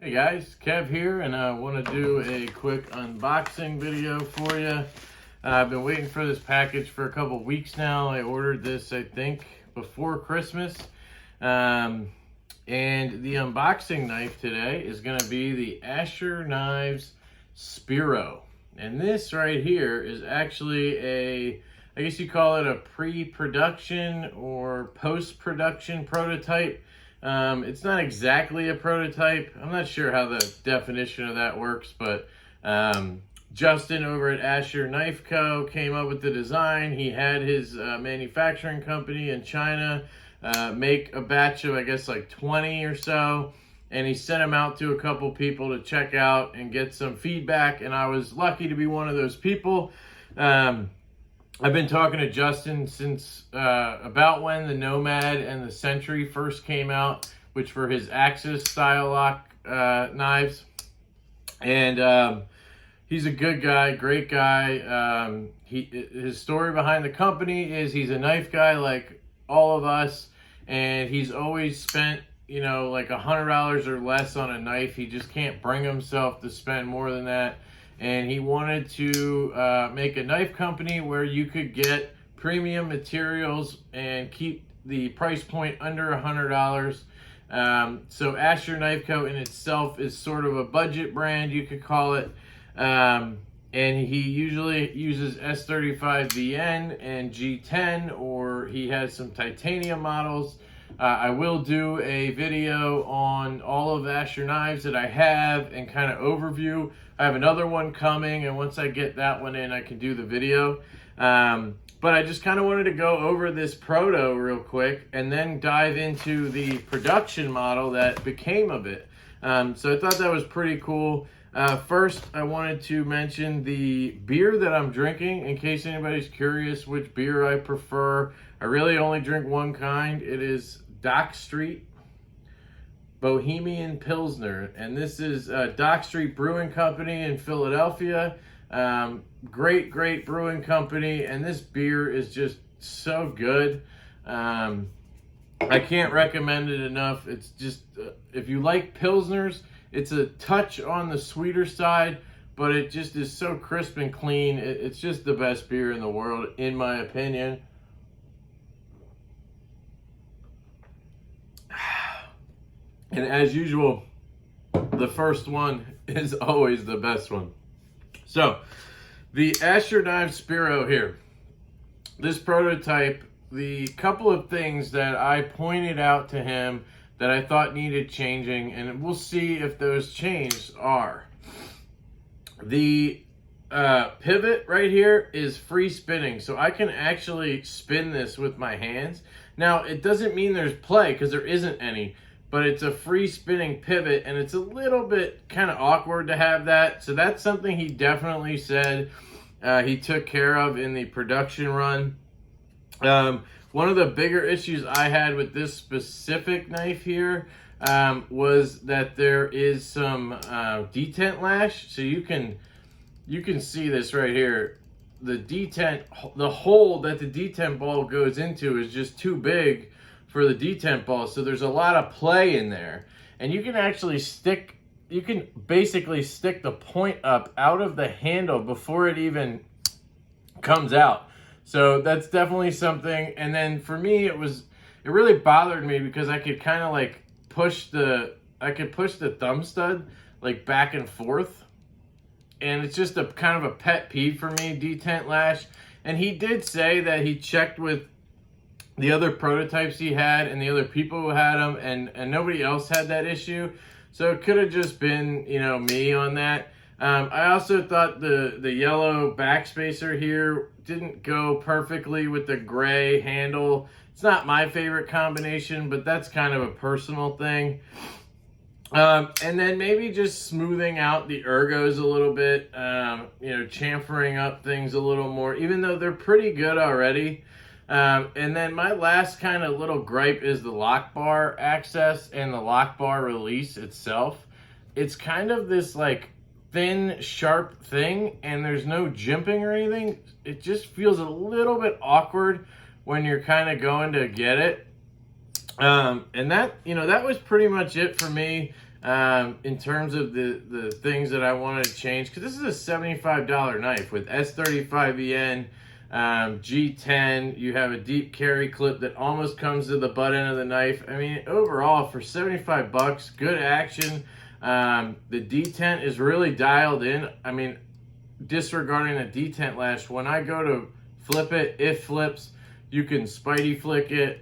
Hey guys, Kev here, and I want to do a quick unboxing video for you. I've been waiting for this package for a couple weeks now. I ordered this, I think, before Christmas. And the unboxing knife today is going to be the Asher Knives Spiro. And this right here is actually I guess you call it a pre-production or post-production prototype. It's not exactly a prototype. I'm not sure how the definition of that works, but Justin over at Asher Knife Co. came up with the design. He had his manufacturing company in China make a batch of, I guess, like 20 or so, and he sent them out to a couple people to check out and get some feedback, and I was lucky to be one of those people. I've been talking to Justin since about when the Nomad and the Sentry first came out, which were his Axis style lock knives. And he's a good guy, great guy. His story behind the company is he's a knife guy like all of us, and he's always spent, you know, like $100 or less on a knife. He just can't bring himself to spend more than that. And he wanted to make a knife company where you could get premium materials and keep the price point under $100. So Asher Knife Co. in itself is sort of a budget brand, you could call it. And he usually uses S35VN and G10, or he has some titanium models. I will do a video on all of Asher knives that I have and kind of overview. I have another one coming, and once I get that one in, I can do the video. But I just kind of wanted to go over this proto real quick and then dive into the production model that became of it. So I thought that was pretty cool. First, I wanted to mention the beer that I'm drinking, in case anybody's curious which beer I prefer. I really only drink one kind. It is Dock Street Bohemian Pilsner, and this is Dock Street Brewing Company in Philadelphia. Great brewing company, and this beer is just so good. I can't recommend it enough. It's just, if you like Pilsners, it's a touch on the sweeter side, but it just is so crisp and clean. It's just the best beer in the world, in my opinion. And as usual, the first one is always the best one. So, the Asher Knives Spiro here. This prototype, the couple of things that I pointed out to him that I thought needed changing, and we'll see if those changes are. The pivot right here is free spinning, so I can actually spin this with my hands. Now, it doesn't mean there's play, because there isn't any, but it's a free spinning pivot, and it's a little bit kind of awkward to have that. So that's something he definitely said he took care of in the production run. One of the bigger issues I had with this specific knife here was that there is some detent lash. So you can see this right here. The detent, the hole that the detent ball goes into is just too big for the detent ball, so there's a lot of play in there, and you can actually basically stick the point up out of the handle before it even comes out. So that's definitely something. And then for me, it really bothered me because I could kind of like push the thumb stud like back and forth, and it's just a kind of a pet peeve for me, detent lash. And he did say that he checked with the other prototypes he had and the other people who had them, and nobody else had that issue. So it could have just been, you know, me on that. I also thought the yellow backspacer here didn't go perfectly with the gray handle. It's not my favorite combination, but that's kind of a personal thing. And then maybe just smoothing out the ergos a little bit, you know, chamfering up things a little more, even though they're pretty good already. And then my last kind of little gripe is the lock bar access and the lock bar release itself. It's kind of this like thin, sharp thing, and there's no jimping or anything. It just feels a little bit awkward when you're kind of going to get it. And that, you know, that was pretty much it for me. in terms of the things that I wanted to change, because this is a $75 knife with S35EN, G10. You have a deep carry clip that almost comes to the butt end of the knife. I mean, overall, for 75 bucks, good action. The detent is really dialed in. I mean, disregarding the detent lash, when I go to flip it, it flips. You can spidey flick it.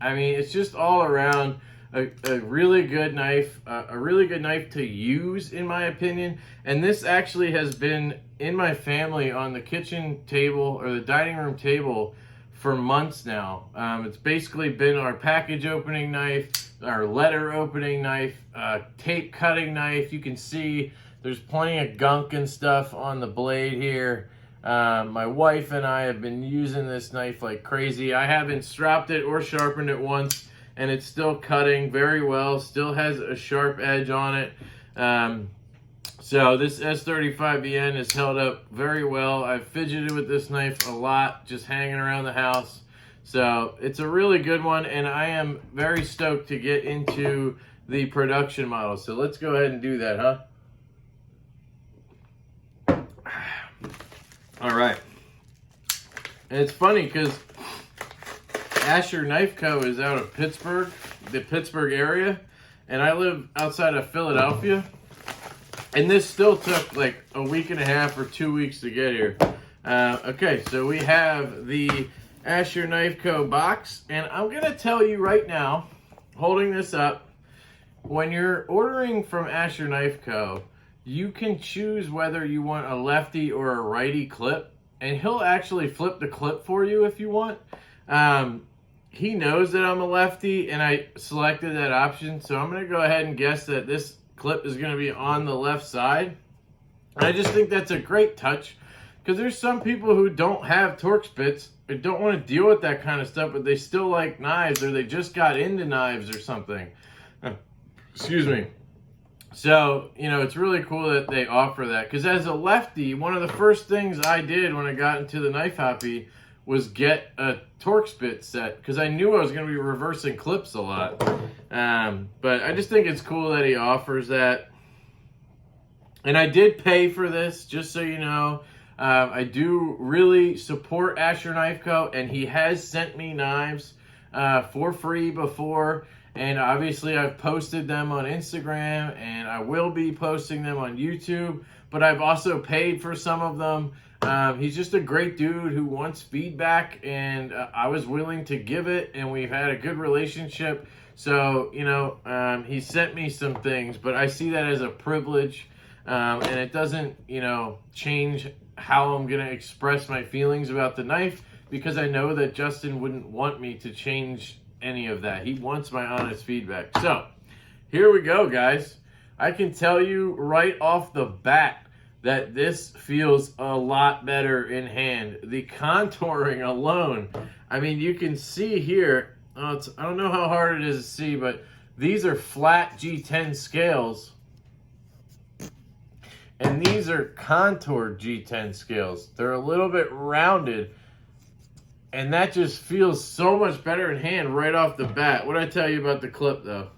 I mean, it's just all around a really good knife, a really good knife to use, in my opinion. And this actually has been in my family on the kitchen table or the dining room table for months now. It's basically been our package opening knife, our letter opening knife, tape cutting knife. You can see there's plenty of gunk and stuff on the blade here. My wife and I have been using this knife like crazy. I haven't stropped it or sharpened it once, and it's still cutting very well, still has a sharp edge on it. So this S35EN is held up very well. I've fidgeted with this knife a lot, just hanging around the house. So it's a really good one, and I am very stoked to get into the production model. So let's go ahead and do that, huh? All right. And it's funny because Asher Knife Co. is out of Pittsburgh, the Pittsburgh area, and I live outside of Philadelphia. And this still took like a week and a half or 2 weeks to get here. Okay, so we have the Asher Knife Co. box, and I'm going to tell you right now, holding this up, when you're ordering from Asher Knife Co., you can choose whether you want a lefty or a righty clip, and he'll actually flip the clip for you if you want. He knows that I'm a lefty, and I selected that option, so I'm going to go ahead and guess that this clip is going to be on the left side. And I just think that's a great touch, because there's some people who don't have Torx bits or don't want to deal with that kind of stuff, but they still like knives, or they just got into knives or something. Excuse me. So, you know, it's really cool that they offer that, because as a lefty, one of the first things I did when I got into the knife hobby was get a Torx bit set, because I knew I was going to be reversing clips a lot. But I just think it's cool that he offers that. And I did pay for this, just so you know. I do really support Asher Knife Co., and he has sent me knives for free before. And obviously I've posted them on Instagram, and I will be posting them on YouTube, but I've also paid for some of them. He's just a great dude who wants feedback, and I was willing to give it, and we've had a good relationship. So, you know, he sent me some things, but I see that as a privilege, and it doesn't, you know, change how I'm going to express my feelings about the knife, because I know that Justin wouldn't want me to change any of that. He wants my honest feedback. So here we go, guys. I can tell you right off the bat that this feels a lot better in hand. The contouring alone, I mean, you can see here, I don't know how hard it is to see, but these are flat G10 scales, and these are contoured G10 scales. They're a little bit rounded, and that just feels so much better in hand right off the bat. What did I tell you about the clip, though?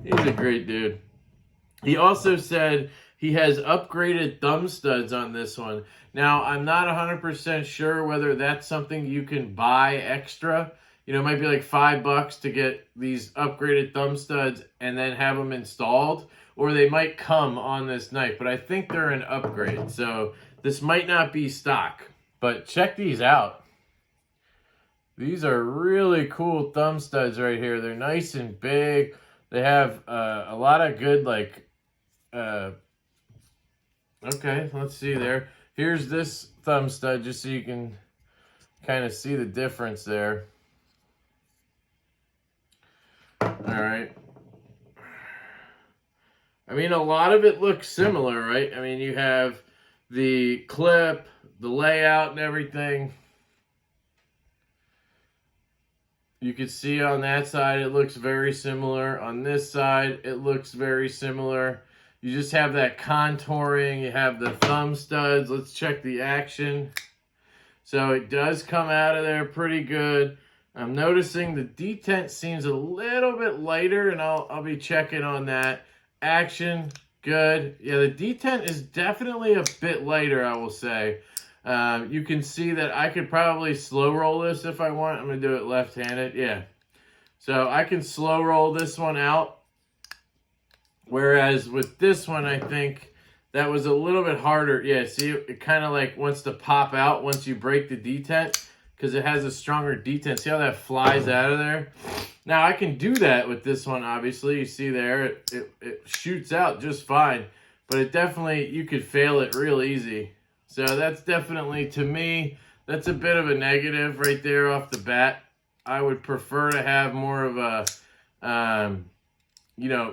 He's a great dude. He also said he has upgraded thumb studs on this one. Now, I'm not 100% sure whether that's something you can buy extra. You know, it might be like $5 to get these upgraded thumb studs and then have them installed, or they might come on this knife, but I think they're an upgrade. So this might not be stock. But check these out. These are really cool thumb studs right here. They're nice and big. They have a lot of good, like, okay, let's see there. Here's this thumb stud, just so you can kind of see the difference there. All right. I mean, a lot of it looks similar, right? I mean, you have the clip, the layout and everything. You can see on that side it looks very similar. On this side it looks very similar. You just have that contouring. You have the thumb studs. Let's check the action. So it does come out of there pretty good. I'm noticing the detent seems a little bit lighter, and I'll be checking on that. Action, good. Yeah, the detent is definitely a bit lighter, I will say. You can see that I could probably slow roll this if I want. I'm going to do it left-handed. Yeah. So I can slow roll this one out. Whereas with this one, I think that was a little bit harder. Yeah, see, it kind of like wants to pop out once you break the detent because it has a stronger detent. See how that flies out of there? Now, I can do that with this one, obviously. You see there, it shoots out just fine. But it definitely, you could fail it real easy. So that's definitely, to me, that's a bit of a negative right there off the bat. I would prefer to have more of a,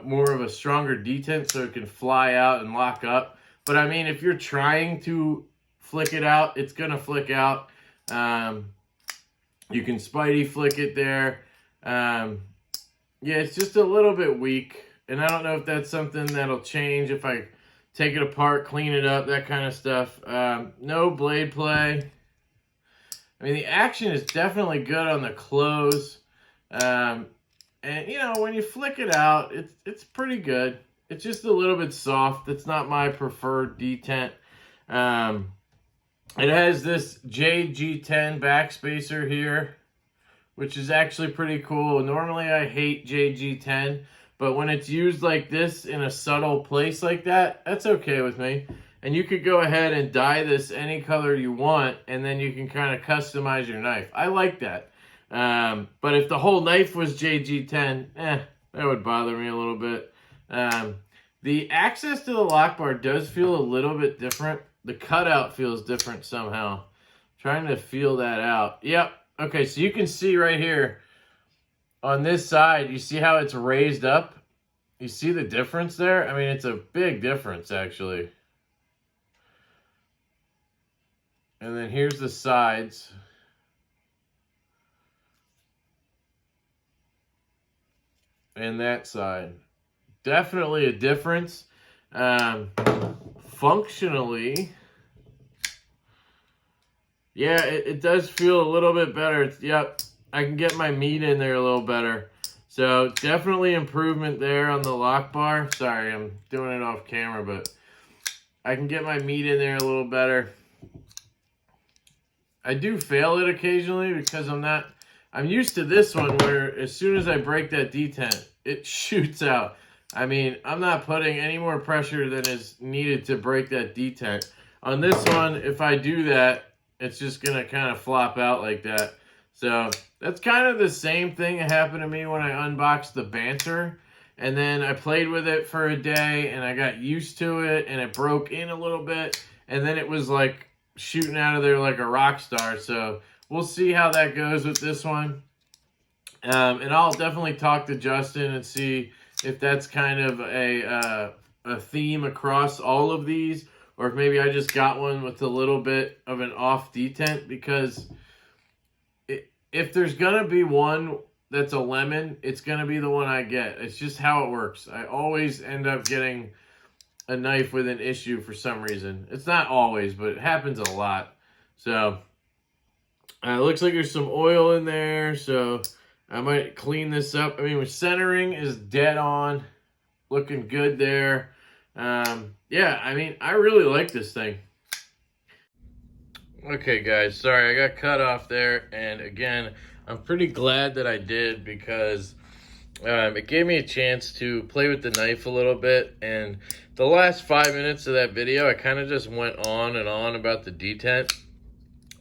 more of a stronger detent so it can fly out and lock up. But I mean, if you're trying to flick it out, it's going to flick out. You can Spidey flick it there. Yeah, it's just a little bit weak. And I don't know if that's something that'll change if I take it apart, clean it up, that kind of stuff. No blade play. I mean, the action is definitely good on the close. And, when you flick it out, it's pretty good. It's just a little bit soft. It's not my preferred detent. It has this JG10 backspacer here, which is actually pretty cool. Normally, I hate JG10, but when it's used like this in a subtle place like that, that's okay with me. And you could go ahead and dye this any color you want, and then you can kind of customize your knife. I like that. But if the whole knife was JG10, that would bother me a little bit. The access to the lock bar does feel a little bit different. The cutout feels different somehow. Trying to feel that out. Yep. Okay, so you can see right here on this side, you see how it's raised up? You see the difference there? I mean, it's a big difference, actually. And then here's the sides. And that side. Definitely a difference. Functionally, yeah, it does feel a little bit better. Yep, I can get my meat in there a little better. So definitely improvement there on the lock bar. Sorry, I'm doing it off camera, but I can get my meat in there a little better. I do fail it occasionally because I'm used to this one where as soon as I break that detent, it shoots out. I mean, I'm not putting any more pressure than is needed to break that detent. On this one, if I do that, it's just going to kind of flop out like that. So that's kind of the same thing that happened to me when I unboxed the Banter. And then I played with it for a day and I got used to it and it broke in a little bit. And then it was like shooting out of there like a rock star. So we'll see how that goes with this one. And I'll definitely talk to Justin and see if that's kind of a theme across all of these, or if maybe I just got one with a little bit of an off detent, because if there's going to be one that's a lemon, it's going to be the one I get. It's just how it works. I always end up getting a knife with an issue for some reason. It's not always, but it happens a lot. So it looks like there's some oil in there, so I might clean this up. I mean, centering is dead on. Looking good there. Yeah, I mean, I really like this thing. Okay, guys, sorry, I got cut off there. And again, I'm pretty glad that I did because it gave me a chance to play with the knife a little bit. And the last 5 minutes of that video, I kind of just went on and on about the detent.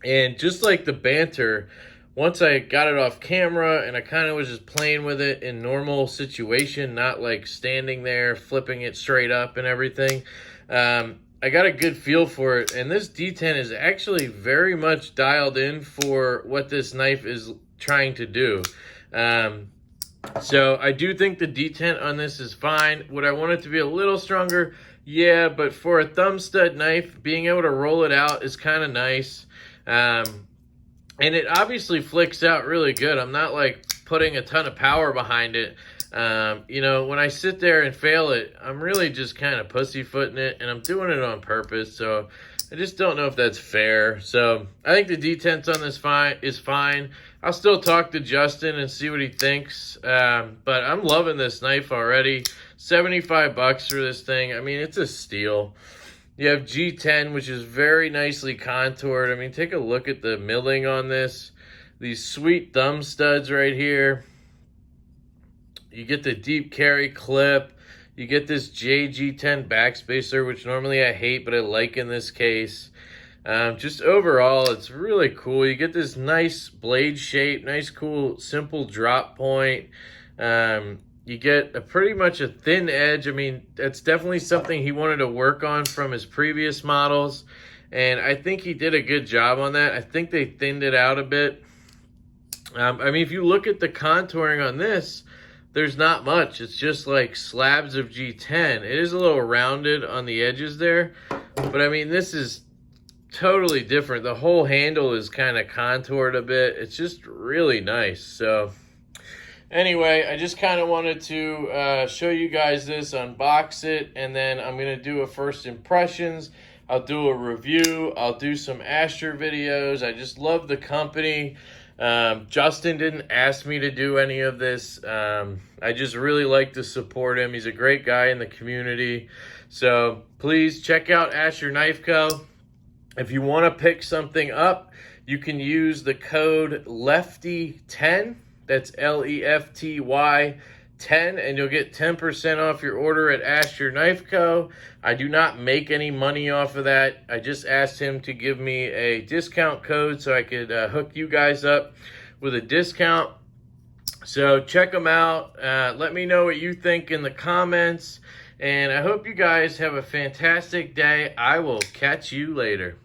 And just like the Banter, once I got it off camera and I kind of was just playing with it in normal situation, not like standing there flipping it straight up and everything, I got a good feel for it. And this detent is actually very much dialed in for what this knife is trying to do. So I do think the detent on this is fine. Would I want it to be a little stronger? Yeah, but for a thumb stud knife, being able to roll it out is kind of nice. And it obviously flicks out really good. I'm not like putting a ton of power behind it. When I sit there and fail it, I'm really just kind of pussyfooting it, and I'm doing it on purpose. So I just don't know if that's fair. So I think the detents on this is fine. I'll still talk to Justin and see what he thinks. But I'm loving this knife already. 75 bucks for this thing. I mean, it's a steal. You have G10, which is very nicely contoured. I mean, take a look at the milling on this. These sweet thumb studs right here. You get the deep carry clip. You get this JG10 backspacer, which normally I hate, but I like in this case. Just overall, it's really cool. You get this nice blade shape, nice, cool, simple drop point. You get pretty much a thin edge. I mean, that's definitely something he wanted to work on from his previous models. And I think he did a good job on that. I think they thinned it out a bit. I mean, if you look at the contouring on this, there's not much. It's just like slabs of G10. It is a little rounded on the edges there. But I mean, this is totally different. The whole handle is kind of contoured a bit. It's just really nice. So anyway, I just kind of wanted to show you guys this, unbox it, and then I'm going to do a first impressions. I'll do a review. I'll do some Asher videos. I just love the company. Justin didn't ask me to do any of this. I just really like to support him. He's a great guy in the community. So please check out Asher Knife Co. If you want to pick something up, you can use the code LEFTY10. That's LEFTY 10, and you'll get 10% off your order at Asher Knife Co. I do not make any money off of that. I just asked him to give me a discount code so I could hook you guys up with a discount. So check them out. Let me know what you think in the comments, and I hope you guys have a fantastic day. I will catch you later.